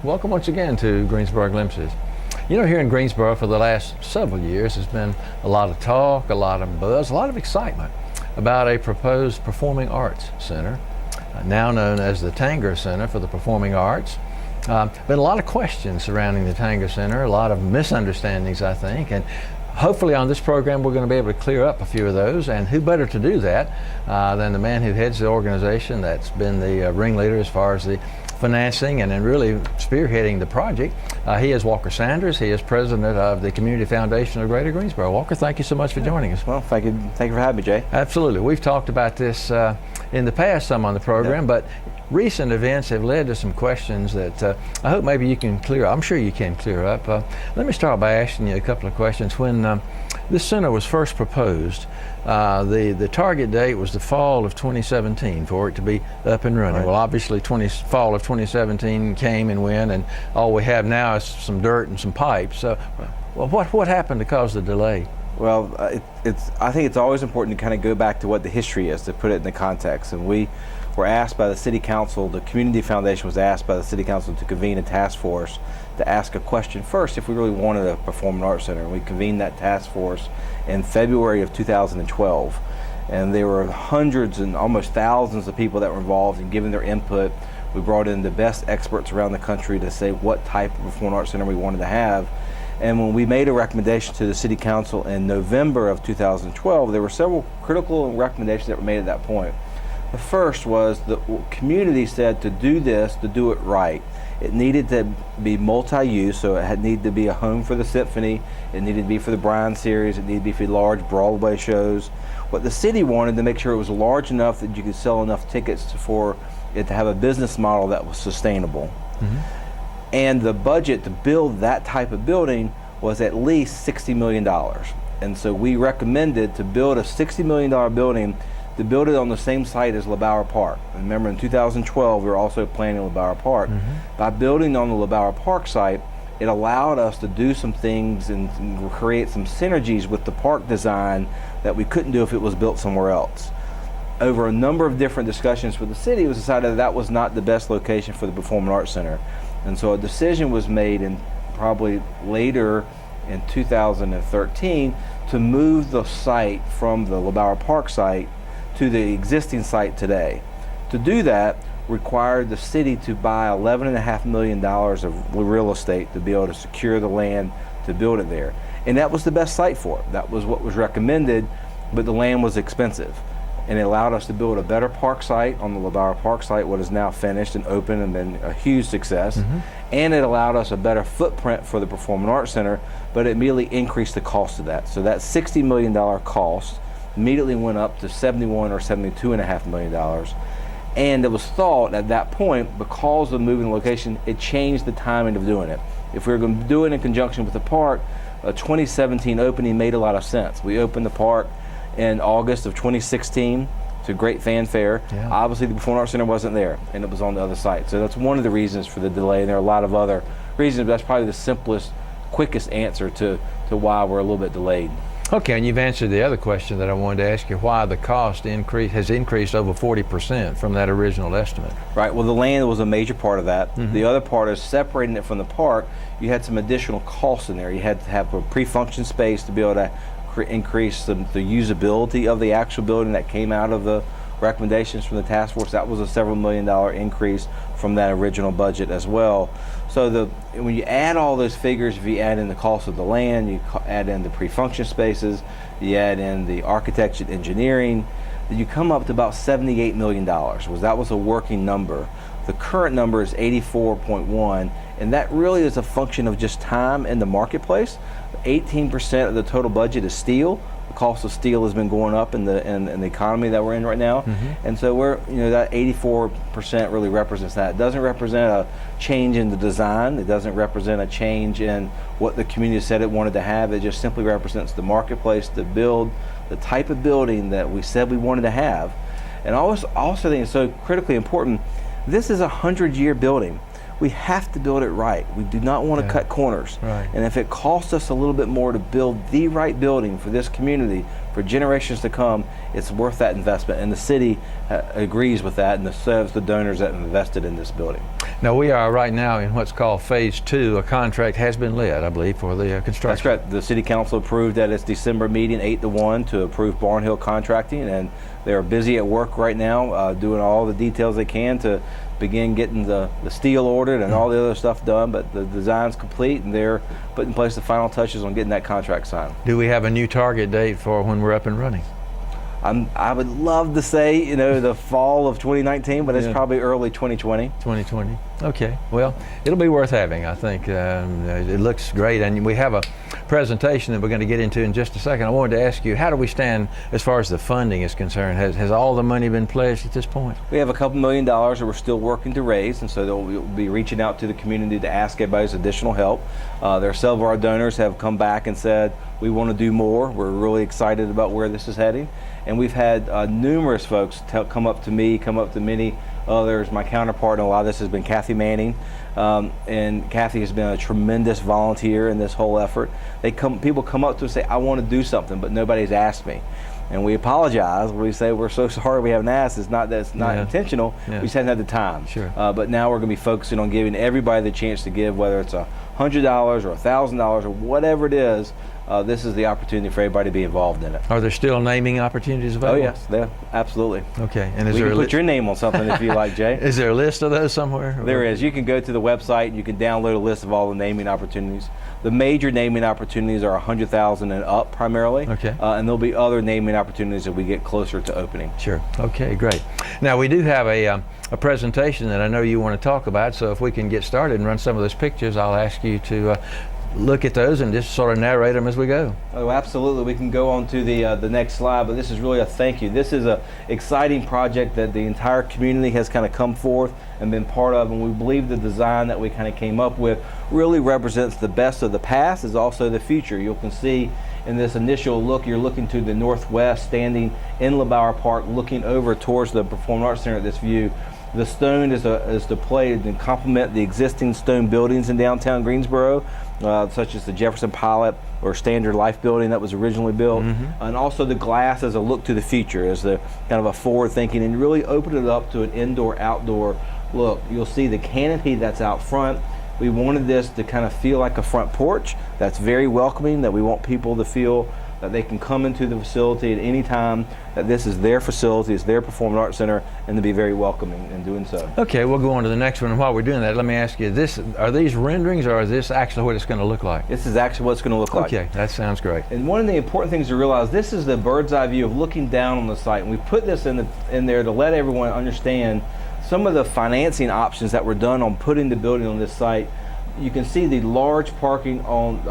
Welcome once again to Greensboro Glimpses. You know, here in Greensboro for the last several years there's been a lot of talk, a lot of buzz, a lot of excitement about a proposed performing arts center, now known as the Tanger Center for the Performing Arts. Been a lot of questions surrounding the Tanger Center, a lot of misunderstandings, I think, and hopefully on this program we're going to be able to clear up a few of those, and who better to do that than the man who heads the organization that's been the ringleader as far as the financing and then really spearheading the project. He is Walker Sanders. He is president of the Community Foundation of Greater Greensboro. Walker, thank you so much for joining us. Well, thank you for having me, Jay. Absolutely. We've talked about this in the past some on the program, but recent events have led to some questions that I hope maybe you can clear up. I'm sure you can clear up. Let me start by asking you a couple of questions. When this center was first proposed, the target date was the fall of 2017 for it to be up and running. Right. Well, obviously fall of 2017 came and went, and all we have now is some dirt and some pipes. So, well, what happened to cause the delay? Well, I think it's always important to kind of go back to what the history is, to put it in the context. And we were asked by the City Council, the Community Foundation was asked by the City Council to convene a task force to ask a question first if we really wanted a performing arts center. And we convened that task force in February of 2012. And there were hundreds and almost thousands of people that were involved in giving their input. We brought in the best experts around the country to say what type of performing arts center we wanted to have. And when we made a recommendation to the City Council in November of 2012, there were several critical recommendations that were made at that point. The first was the community said to do this, to do it right, it needed to be multi-use, so it needed to be a home for the symphony, it needed to be for the Bryan series, it needed to be for large Broadway shows. What the city wanted to make sure it was large enough that you could sell enough tickets for it to have a business model that was sustainable. Mm-hmm. And the budget to build that type of building was at least $60 million. And so we recommended to build a $60 million building, to build it on the same site as LeBauer Park. And remember, in 2012, we were also planning LeBauer Park. Mm-hmm. By building on the LeBauer Park site, it allowed us to do some things and create some synergies with the park design that we couldn't do if it was built somewhere else. Over a number of different discussions with the city, it was decided that was not the best location for the Performing Arts Center. And so a decision was made in probably later in 2013 to move the site from the LeBauer Park site to the existing site today. To do that required the city to buy $11.5 million of real estate to be able to secure the land to build it there. And that was the best site for it. That was what was recommended, but the land was expensive. And it allowed us to build a better park site on the LeBauer Park site, what is now finished and open and been a huge success. Mm-hmm. And it allowed us a better footprint for the Performing Arts Center, but it immediately increased the cost of that. So that $60 million cost immediately went up to $71 or $72.5 million. And it was thought at that point, because of moving the location, it changed the timing of doing it. If we were going to do it in conjunction with the park, a 2017 opening made a lot of sense. We opened the park in August of 2016 to great fanfare. Yeah. Obviously the Performing Arts Center wasn't there and it was on the other site. So that's one of the reasons for the delay, and there are a lot of other reasons, but that's probably the simplest, quickest answer to why we're a little bit delayed. Okay, and you've answered the other question that I wanted to ask you, why the cost has increased over 40% from that original estimate. Right, well the land was a major part of that. Mm-hmm. The other part is separating it from the park. You had some additional costs in there. You had to have a pre-function space to be able to increase the usability of the actual building that came out of the recommendations from the task force. That was a several $1 million increase from that original budget as well. So when you add all those figures, if you add in the cost of the land, you add in the pre-function spaces, you add in the architecture and engineering, you come up to about $78 million. That was a working number. The current number is 84.1, and that really is a function of just time in the marketplace. 18% of the total budget is steel. The cost of steel has been going up in the economy that we're in right now. Mm-hmm. And so that 84% really represents that. It doesn't represent a change in the design. It doesn't represent a change in what the community said it wanted to have. It just simply represents the marketplace to build the type of building that we said we wanted to have. And I also think it's so critically important, this is a 100-year building. We have to build it right. We do not want to cut corners. Right. And if it costs us a little bit more to build the right building for this community, for generations to come, it's worth that investment. And the city agrees with that, and serves the donors that have invested in this building. Now, we are right now in what's called phase 2. A contract has been led, I believe, for the construction. That's correct. The city council approved at its December meeting 8-1 to approve Barnhill Contracting, and they're busy at work right now doing all the details they can to begin getting the steel ordered and all the other stuff done, but the design's complete and they're putting in place the final touches on getting that contract signed. Do we have a new target date for when we're up and running? I would love to say, the fall of 2019, but it's probably early 2020. 2020. Okay. Well, it'll be worth having, I think. It looks great, and we have a presentation that we're going to get into in just a second. I wanted to ask you, how do we stand as far as the funding is concerned? Has all the money been pledged at this point? We have a couple $1 million that we're still working to raise, and so we'll be reaching out to the community to ask everybody's additional help. There are several of our donors have come back and said, we want to do more. We're really excited about where this is heading. And we've had numerous folks come up to me, come up to many others. My counterpart in a lot of this has been Kathy Manning. And Kathy has been a tremendous volunteer in this whole effort. People come up to us and say, I want to do something, but nobody's asked me. And we apologize. We say, we're so sorry we haven't asked. It's not that it's not intentional. We just hadn't had the time. Sure. But now we're going to be focusing on giving everybody the chance to give, whether it's $100 or $1,000 or whatever it is. This is the opportunity for everybody to be involved in it. Are there still naming opportunities available? Oh yes, yeah, absolutely. Okay, and is we there can put your name on something if you like, Jay. Is there a list of those somewhere? There is. You can go to the website and you can download a list of all the naming opportunities. The major naming opportunities are $100,000 and up primarily. Okay. And there'll be other naming opportunities as we get closer to opening. Sure. Okay, great. Now we do have a presentation that I know you want to talk about, so if we can get started and run some of those pictures, I'll ask you to look at those and just sort of narrate them as we go. Oh, absolutely. We can go on to the next slide, but this is really a thank you. This is an exciting project that the entire community has kind of come forth and been part of, and we believe the design that we kind of came up with really represents the best of the past as also the future. You can see in this initial look, you're looking to the northwest, standing in LeBauer Park, looking over towards the Performing Arts Center at this view. The stone is displayed and complement the existing stone buildings in downtown Greensboro, such as the Jefferson Pilot or Standard Life building that was originally built, and also the glass as a look to the future, as the kind of a forward thinking, and really open it up to an indoor-outdoor look. You'll see the canopy that's out front. We wanted this to kind of feel like a front porch that's very welcoming, that we want people to feel that they can come into the facility at any time, that this is their facility, it's their Performing Arts Center, and to be very welcoming in doing so. Okay, we'll go on to the next one. And while we're doing that, let me ask you, are these renderings or is this actually what it's going to look like? This is actually what it's going to look like. Okay, that sounds great. And one of the important things to realize, this is the bird's eye view of looking down on the site. And we put this in there to let everyone understand some of the financing options that were done on putting the building on this site. You can see the large parking on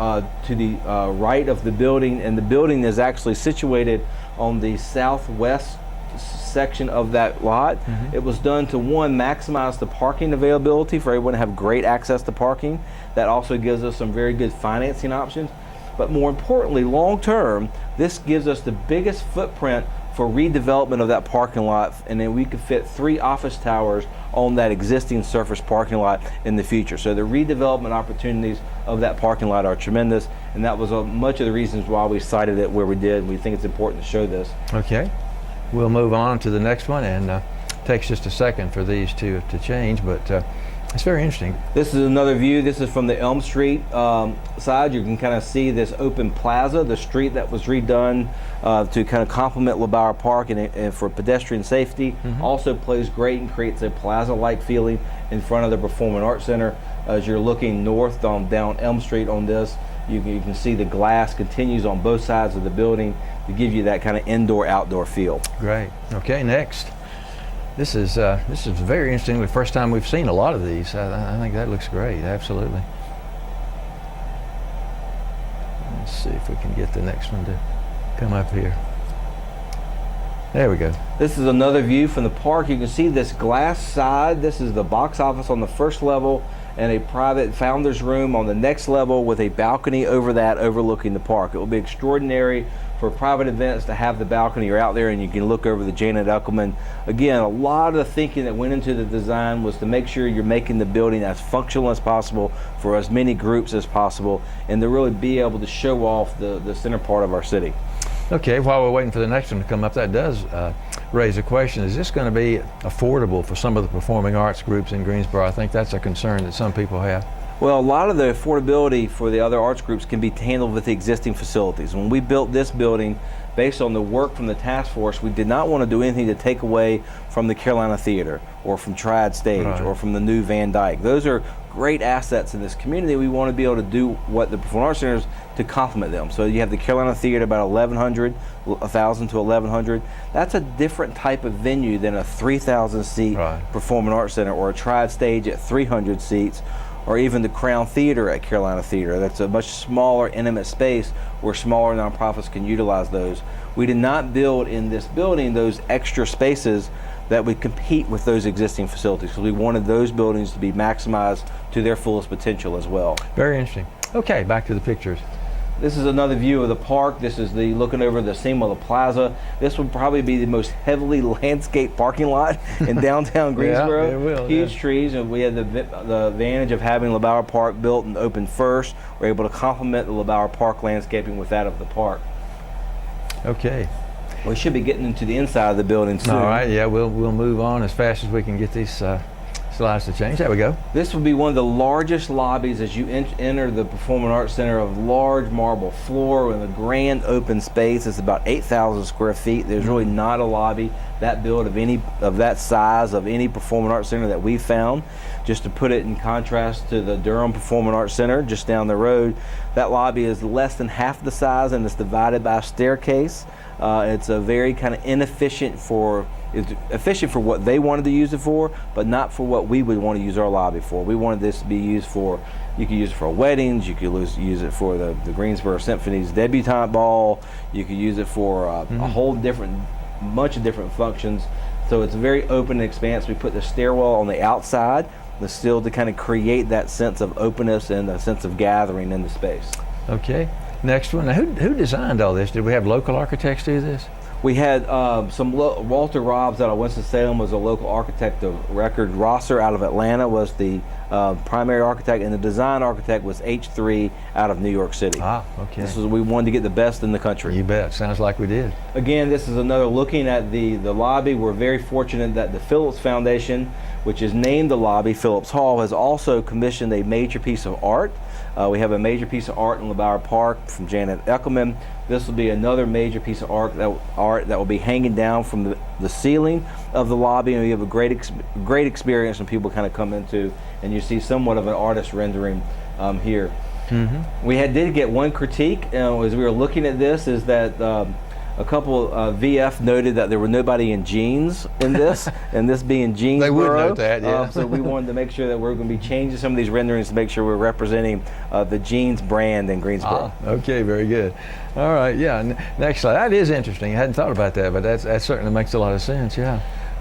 to the right of the building, and the building is actually situated on the southwest section of that lot. It was done to, one, maximize the parking availability for everyone to have great access to parking. That also gives us some very good financing options. But more importantly, long term, this gives us the biggest footprint for redevelopment of that parking lot, and then we could fit 3 office towers on that existing surface parking lot in the future. So the redevelopment opportunities of that parking lot are tremendous, and that was much of the reasons why we cited it where we did. We think it's important to show this. Okay, we'll move on to the next one, and takes just a second for these to change, but it's very interesting. This is another view. This is from the Elm Street side. You can kind of see this open plaza, the street that was redone to kind of complement LeBauer Park and for pedestrian safety. Also plays great and creates a plaza-like feeling in front of the Performing Arts Center. As you're looking north down Elm Street on this, you can see the glass continues on both sides of the building to give you that kind of indoor-outdoor feel. Great. Okay, next. This is very interesting. The first time we've seen a lot of these. I think that looks great. Absolutely. Let's see if we can get the next one to come up here. There we go. This is another view from the park. You can see this glass side. This is the box office on the first level and a private founder's room on the next level with a balcony over that overlooking the park. It will be extraordinary for private events to have the balcony. You're out there and you can look over the Janet Eckelman. Again, a lot of the thinking that went into the design was to make sure you're making the building as functional as possible for as many groups as possible, and to really be able to show off the center part of our city. Okay, while we're waiting for the next one to come up, that does raise a question. Is this going to be affordable for some of the performing arts groups in Greensboro? I think that's a concern that some people have. Well, a lot of the affordability for the other arts groups can be handled with the existing facilities. When we built this building, based on the work from the task force, we did not want to do anything to take away from the Carolina Theater or from Triad Stage Right. or from the new Van Dyke. Those are great assets in this community. We want to be able to do what the Performing Arts Centers to complement them. So you have the Carolina Theater, about 1,000 to 1,100. That's a different type of venue than a 3,000 seat Right. Performing Arts Center, or a Triad Stage at 300 seats, or even the Crown Theater at Carolina Theater. That's a much smaller, intimate space where smaller nonprofits can utilize those. We did not build in this building those extra spaces that would compete with those existing facilities, because we wanted those buildings to be maximized to their fullest potential as well. Very interesting. Okay, back to the pictures. This is another view of the park. This is the looking over the Seamala Plaza. This would probably be the most heavily landscaped parking lot in downtown Greensboro. Yeah, it will, Huge yeah. trees, and we had the advantage of having LeBauer Park built and opened first. We're able to complement the LeBauer Park landscaping with that of the park. Okay. We should be getting into the inside of the building soon. All right, yeah, we'll move on as fast as we can get these slides to change. There we go. This will be one of the largest lobbies as you enter the Performing Arts Center, of large marble floor with a grand open space. It's about 8,000 square feet. There's really not a lobby that built of that size of any Performing Arts Center that we've found. Just to put it in contrast to the Durham Performing Arts Center just down the road, that lobby is less than half the size, and it's divided by a staircase. It's a very kind of it's efficient for what they wanted to use it for, but not for what we would want to use our lobby for. We wanted this to be used for, you could use it for weddings, you could use it for the Greensboro Symphony's debutante ball, you could use it for a whole bunch of different functions. So it's a very open expanse. We put the stairwell on the outside, still to kind of create that sense of openness and a sense of gathering in the space. Okay. Next one. Now, who designed all this? Did we have local architects do this? We had Walter Robbs out of Winston-Salem was a local architect of record. Rosser out of Atlanta was the primary architect, and the design architect was H3 out of New York City. Ah, okay. We wanted to get the best in the country. You bet. Sounds like we did. Again, this is another looking at the lobby. We're very fortunate that the Phillips Foundation, which is named the lobby, Phillips Hall, has also commissioned a major piece of art. We have a major piece of art in LeBauer Park from Janet Eckelman. This will be another major piece of art that will be hanging down from the ceiling of the lobby, and we have a great experience when people kind of come into, and you see somewhat of an artist rendering here. Mm-hmm. We did get one critique as we were looking at this, is that a couple VF noted that there were nobody in jeans in this, and this being Jeansboro. They would note that, yeah. So we wanted to make sure that we're going to be changing some of these renderings to make sure we're representing the jeans brand in Greensboro. Ah, okay, very good. All right, yeah. Next slide. That is interesting. I hadn't thought about that, but that certainly makes a lot of sense. Yeah.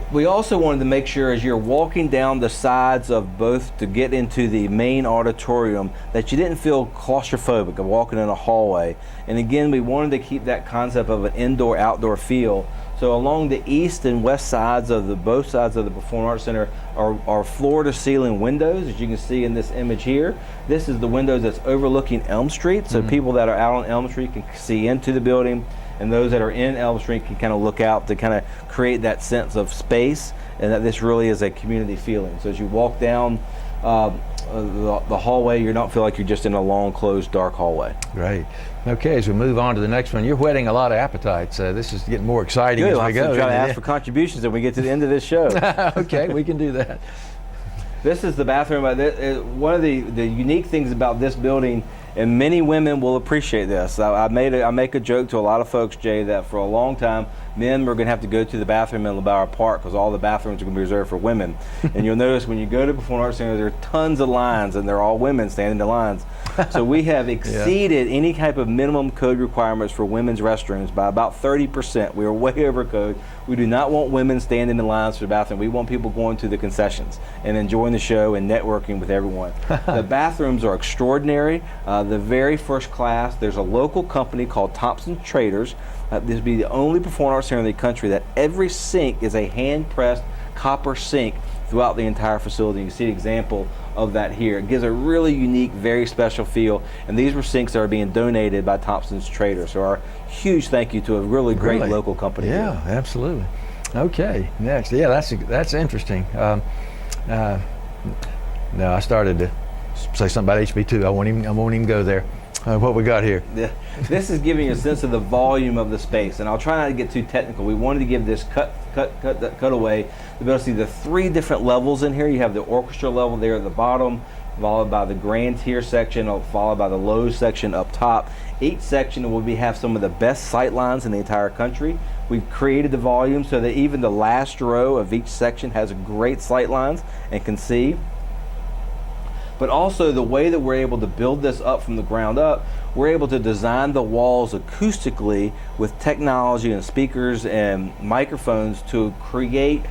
We also wanted to make sure, as you're walking down the sides of both to get into the main auditorium, that you didn't feel claustrophobic of walking in a hallway. And again, we wanted to keep that concept of an indoor-outdoor feel. So along the east and west sides of both sides of the Performing Arts Center are floor-to-ceiling windows, as you can see in this image here. This is the windows that's overlooking Elm Street, so people that are out on Elm Street can see into the building, and those that are in Elm Street can kind of look out to kind of create that sense of space, and that this really is a community feeling. So as you walk down the hallway, you don't feel like you're just in a long, closed, dark hallway. Great. Okay, as we move on to the next one, you're whetting a lot of appetites. This is getting more exciting Good. as I'll we have go. to try to ask for contributions when we get to the end of this show. Okay, we can do that. This is the bathroom. One of the unique things about this building, and many women will appreciate this. I make a joke to a lot of folks, Jay, that for a long time, men were going to have to go to the bathroom in LeBauer Park because all the bathrooms are going to be reserved for women. And you'll notice when you go to Performing Arts Center, there are tons of lines, and they're all women standing in lines. So we have exceeded any type of minimum code requirements for women's restrooms by about 30%. We are way over code. We do not want women standing in lines for the bathroom. We want people going to the concessions and enjoying the show and networking with everyone. The bathrooms are extraordinary. The very first class. There's a local company called Thompson Traders. This would be the only Performing Arts Center in the country that every sink is a hand-pressed copper sink throughout the entire facility. You see an example of that here. It gives a really unique, very special feel. And these were sinks that are being donated by Thompson's Trader. So our huge thank you to a really great local company. Yeah, here. Absolutely. Okay, next. Yeah, that's interesting. No, I started to say something about HB2. I won't even go there. What we got here? This is giving you a sense of the volume of the space, and I'll try not to get too technical. We wanted to give this cutaway to be able to see the 3 different levels in here. You have the orchestra level there at the bottom, followed by the grand tier section, followed by the low section up top. Each section will have some of the best sight lines in the entire country. We've created the volume so that even the last row of each section has great sight lines and can see. But also the way that we're able to build this up from the ground up, we're able to design the walls acoustically with technology and speakers and microphones to create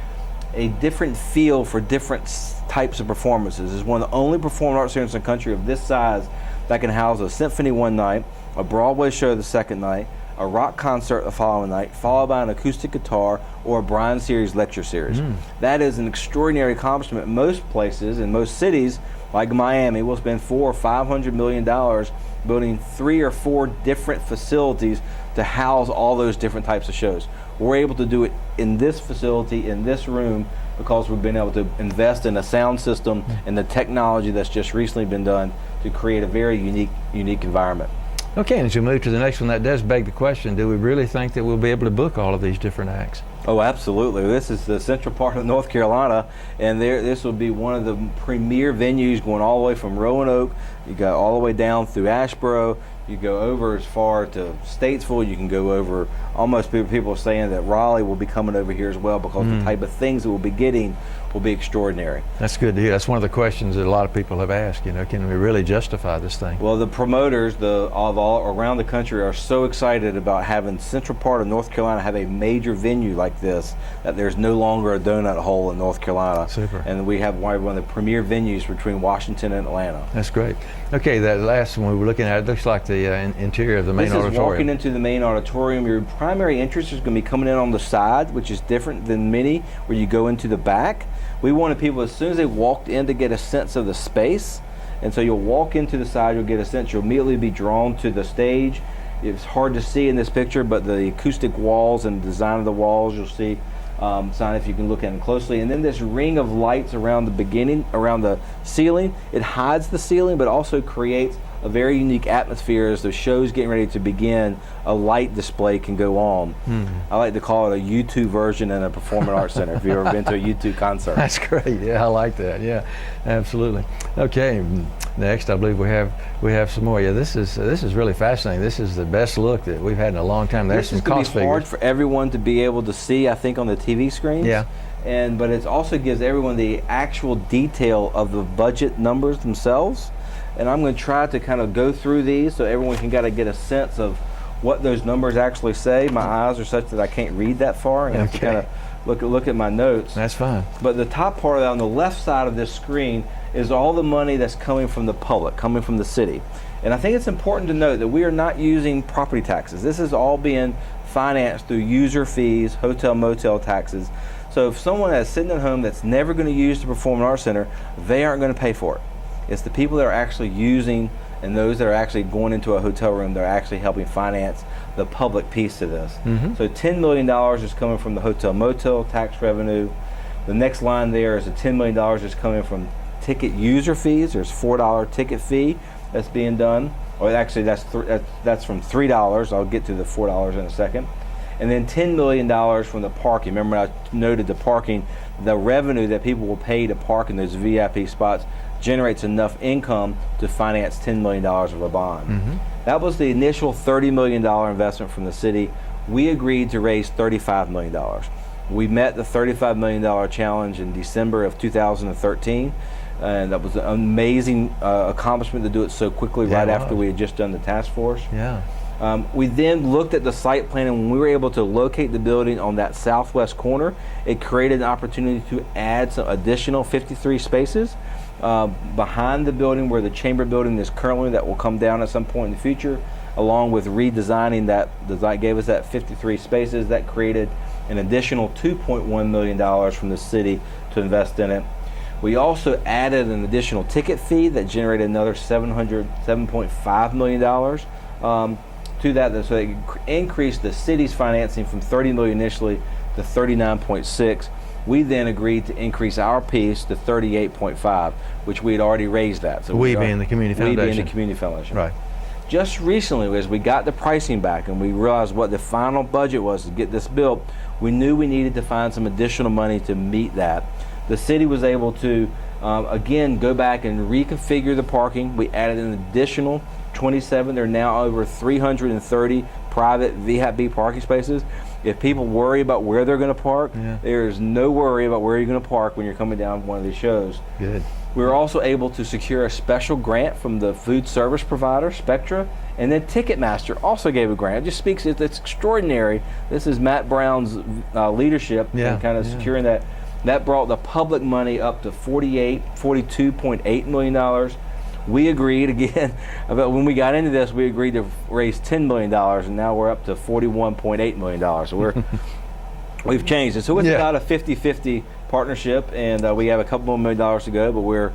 a different feel for different types of performances. It's one of the only performing arts centers in the country of this size that can house a symphony one night, a Broadway show the second night, a rock concert the following night, followed by an acoustic guitar or a Bryan Series lecture series. That is an extraordinary accomplishment. Most places in most cities, like Miami, will spend $400 or $500 million building 3 or 4 different facilities to house all those different types of shows. We're able to do it in this facility, in this room, because we've been able to invest in a sound system and the technology that's just recently been done to create a very unique environment. Okay, and as we move to the next one, that does beg the question, do we really think that we'll be able to book all of these different acts? Oh, absolutely. This is the central part of North Carolina, and this will be one of the premier venues going all the way from Roanoke. You go all the way down through Asheboro. You go over as far to Statesville. You can go over, almost people are saying that Raleigh will be coming over here as well, because the type of things that we'll be getting will be extraordinary. That's good to hear. That's one of the questions that a lot of people have asked, can we really justify this thing? Well, the promoters of all around the country are so excited about having central part of North Carolina have a major venue like this, that there's no longer a donut hole in North Carolina. Super. And we have one of the premier venues between Washington and Atlanta. That's great. Okay, that last one we were looking at, it looks like the interior of the main auditorium. This is walking into the main auditorium. Your primary entrance is going to be coming in on the side, which is different than many, where you go into the back. We wanted people, as soon as they walked in, to get a sense of the space. And so you'll walk into the side, you'll get a sense, you'll immediately be drawn to the stage. It's hard to see in this picture, but the acoustic walls and the design of the walls, you'll see sign if you can look at them closely. And then this ring of lights around the ceiling, it hides the ceiling, but also creates a very unique atmosphere. As the show's getting ready to begin, a light display can go on. I like to call it a U2 version in a performing arts center, if you've ever been to a U2 concert. That's great. Yeah, I like that. Yeah, absolutely. Okay, next I believe we have some more. Yeah, this is really fascinating. This is the best look that we've had in a long time. There's some cost figures. This is hard for everyone to be able to see, I think, on the TV screens. Yeah. But it also gives everyone the actual detail of the budget numbers themselves. And I'm going to try to kind of go through these so everyone can kind of get a sense of what those numbers actually say. My eyes are such that I can't read that far, and I have to kind of look at my notes. That's fine. But the top part of that, on the left side of this screen, is all the money that's coming from the public, coming from the city. And I think it's important to note that we are not using property taxes. This is all being financed through user fees, hotel, motel taxes. So if someone is sitting at home that's never going to use the Performing Arts Center, they aren't going to pay for it. It's the people that are actually using, and those that are actually going into a hotel room, they're actually helping finance the public piece of this. So $10 million is coming from the hotel motel tax revenue. The next line there is a $10 million is coming from ticket user fees. There's $4 ticket fee that's being done. Or actually that's from $3. I'll get to the $4 in a second. And then $10 million from the parking. Remember, I noted the parking, the revenue that people will pay to park in those VIP spots generates enough income to finance $10 million of a bond. That was the initial $30 million investment from the city. We agreed to raise $35 million. We met the $35 million challenge in December of 2013, and that was an amazing accomplishment to do it so quickly, right after we had just done the task force. We then looked at the site plan, and when we were able to locate the building on that southwest corner, it created an opportunity to add some additional 53 spaces behind the building where the chamber building is currently, that will come down at some point in the future. along with redesigning that design, gave us that 53 spaces. That created an additional $2.1 million from the city to invest in it. We also added an additional ticket fee that generated another $7.5 million to that. So it increased the city's financing from $30 million initially to $39.6. We then agreed to increase our piece to $38.5, which we had already raised that. So we being the community foundation. We being the community foundation. Right. Just recently, as we got the pricing back and we realized what the final budget was to get this built, we knew we needed to find some additional money to meet that. The city was able to, again, go back and reconfigure the parking. We added an additional 27. There are now over 330 private VHAB parking spaces. If people worry about where they're going to park, there's no worry about where you're going to park when you're coming down one of these shows. Good. We were also able to secure a special grant from the food service provider, Spectra, and then Ticketmaster also gave a grant. It just speaks, it's extraordinary. This is Matt Brown's leadership in kind of securing that. That brought the public money up to $42.8 million. We agreed again, about when we got into this, we agreed to raise $10 million, and now we're up to $41.8 million. So we've changed it. So it's about a 50-50 partnership, and we have a couple more $1 million to go, but we're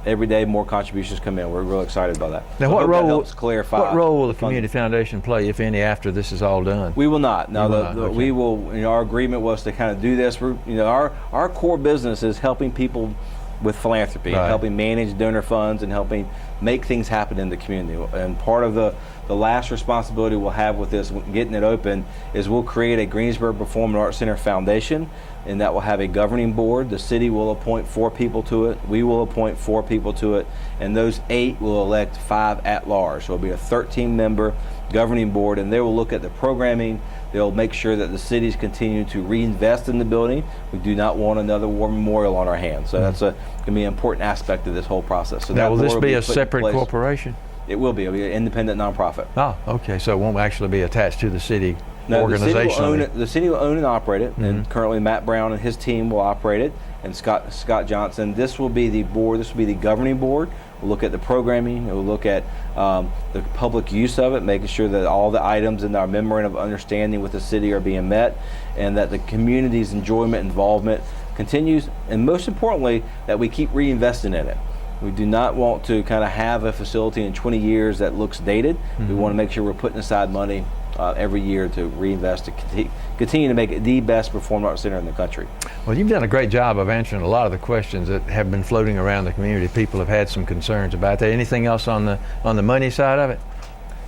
every day more contributions come in. We're real excited about that. Now, so what role helps clarify? What role will the community foundation play, if any, after this is all done? We will not. Now, we will. Our agreement was to kind of do this. Our core business is helping people with philanthropy, and helping manage donor funds and helping make things happen in the community. And part of the last responsibility we'll have with this, getting it open, is we'll create a Greensboro Performing Arts Center Foundation, and that will have a governing board. The city will appoint 4 people to it. We will appoint 4 people to it, and those 8 will elect 5 at large. So it'll be a 13-member governing board, and they will look at the programming. They'll make sure that the cities continue to reinvest in the building. We do not want another war memorial on our hands. So that's going to be an important aspect of this whole process. So now, will this be a separate corporation? It will be. It'll be an independent nonprofit. Oh, okay. So it won't actually be attached to the city organization. The city will own and operate it, and currently Matt Brown and his team will operate it, and Scott Johnson. This will be the board. This will be the governing board. We'll look at the programming. We'll look at the public use of it, making sure that all the items in our memorandum of understanding with the city are being met, and that the community's enjoyment, involvement continues, and most importantly, that we keep reinvesting in it. We do not want to kind of have a facility in 20 years that looks dated. We want to make sure we're putting aside money every year to reinvest, to continue to make it the best performing arts center in the country. Well, you've done a great job of answering a lot of the questions that have been floating around the community. People have had some concerns about that. Anything else on the money side of it?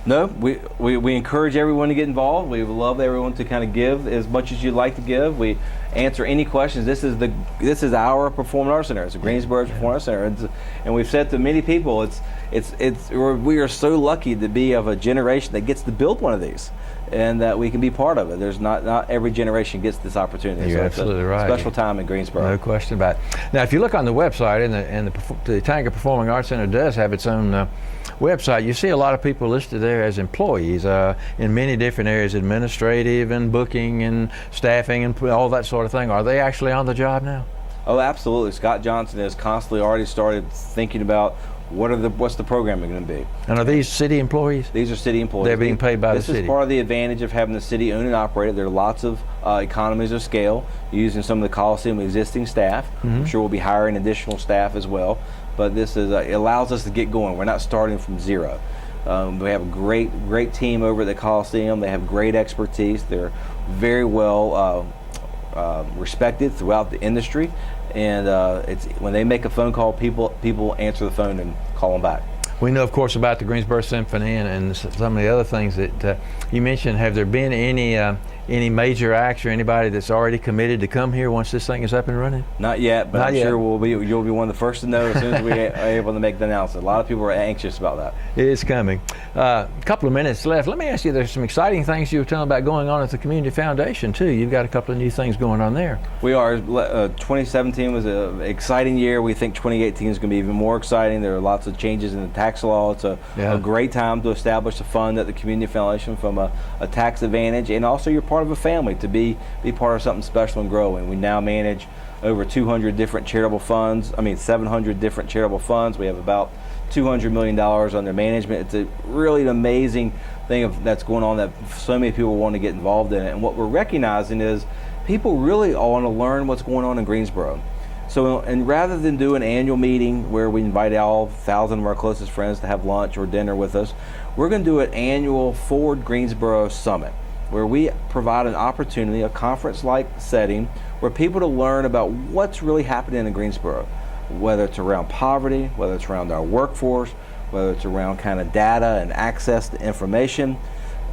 No, we encourage everyone to get involved. We would love everyone to kind of give as much as you'd like to give. We answer any questions. This is our Performing Arts Center. It's a Greensboro Performing Arts Center, and we've said to many people, we are so lucky to be of a generation that gets to build one of these, and that we can be part of it. There's not every generation gets this opportunity. You're absolutely right. Special time in Greensboro. No question about it. Now, if you look on the website, and the Tanga Performing Arts Center does have its own website, you see a lot of people listed there as employees in many different areas, administrative and booking and staffing and all that sort of thing. Are they actually on the job now? Oh, absolutely. Scott Johnson has constantly already started thinking about what's the programming going to be. And are these city employees? These are city employees. They're being paid by the city. This is part of the advantage of having the city own and operate it. There are lots of economies of scale using some of the Coliseum existing staff. I'm sure we'll be hiring additional staff as well. But this is it allows us to get going. We're not starting from zero. We have a great team over at the Coliseum. They have great expertise. They're very well respected throughout the industry, and it's when they make a phone call, people answer the phone and call them back. We know, of course, about the Greensboro Symphony and some of the other things that you mentioned. Have there been any major acts or anybody that's already committed to come here once this thing is up and running? Not yet, but I'm sure you'll be one of the first to know as soon as we are able to make the announcement. A lot of people are anxious about that. It's coming. A couple of minutes left. Let me ask you, there's some exciting things you were telling about going on at the Community Foundation, too. You've got a couple of new things going on there. We are. 2017 was an exciting year. We think 2018 is going to be even more exciting. There are lots of changes in the tax law. It's a great time to establish a fund at the Community Foundation from a tax advantage, and also you're part of a family to be part of something special and growing. We now manage over 200 different charitable funds. 700 different charitable funds. We have about $200 million under management. It's a really an amazing thing that's going on that so many people want to get involved in it. And what we're recognizing is people really want to learn what's going on in Greensboro. So, and rather than do an annual meeting where we invite all 1,000 of our closest friends to have lunch or dinner with us, we're going to do an annual Forward Greensboro Summit, where we provide an opportunity, a conference-like setting, where people to learn about what's really happening in Greensboro, whether it's around poverty, whether it's around our workforce, whether it's around kind of data and access to information,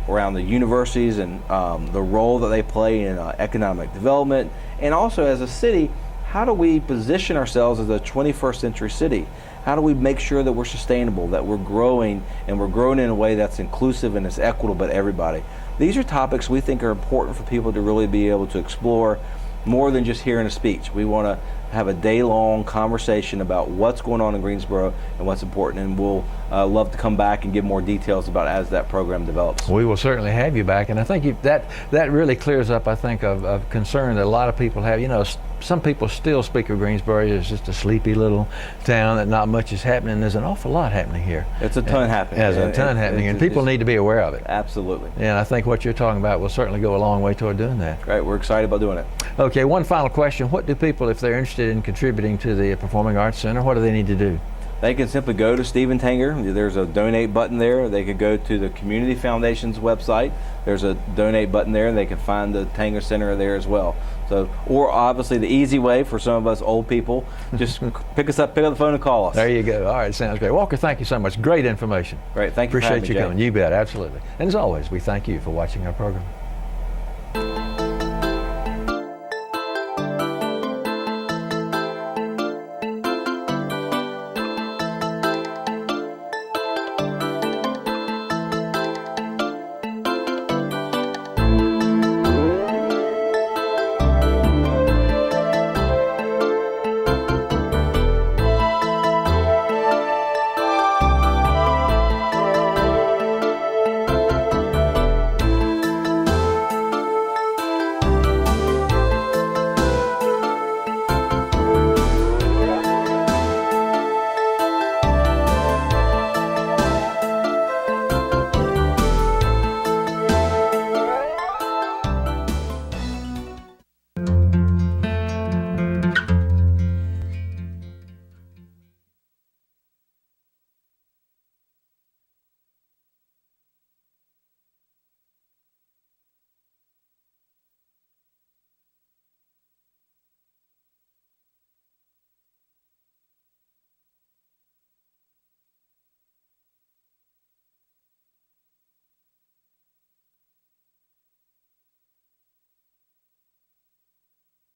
around the universities and the role that they play in economic development, and also as a city, how do we position ourselves as a 21st century city? How do we make sure that we're sustainable, that we're growing, and we're growing in a way that's inclusive and it's equitable to everybody? These are topics we think are important for people to really be able to explore more than just hearing a speech. We want to have a day-long conversation about what's going on in Greensboro and what's important, and we'll love to come back and give more details about it as that program develops. We will certainly have you back, and I think that really clears up, I think, of concern that a lot of people have. You know, some people still speak of Greensboro as just a sleepy little town that not much is happening. There's an awful lot happening here. It's a ton happening. There's a ton happening, and people need to be aware of it. Absolutely. And I think what you're talking about will certainly go a long way toward doing that. Great, we're excited about doing it. Okay, one final question. What do people, if they're interested in contributing to the Performing Arts Center, what do they need to do? They can simply go to Stephen Tanger. There's a donate button there. They could go to the Community Foundation's website. There's a donate button there, and they can find the Tanger Center there as well. So, or obviously the easy way for some of us old people, just pick us up, pick up the phone and call us. There you go. All right, sounds great. Walker, thank you so much. Great information. Great, thank you for Appreciate having me, you Jay. coming. You bet, absolutely. And as always, we thank you for watching our program.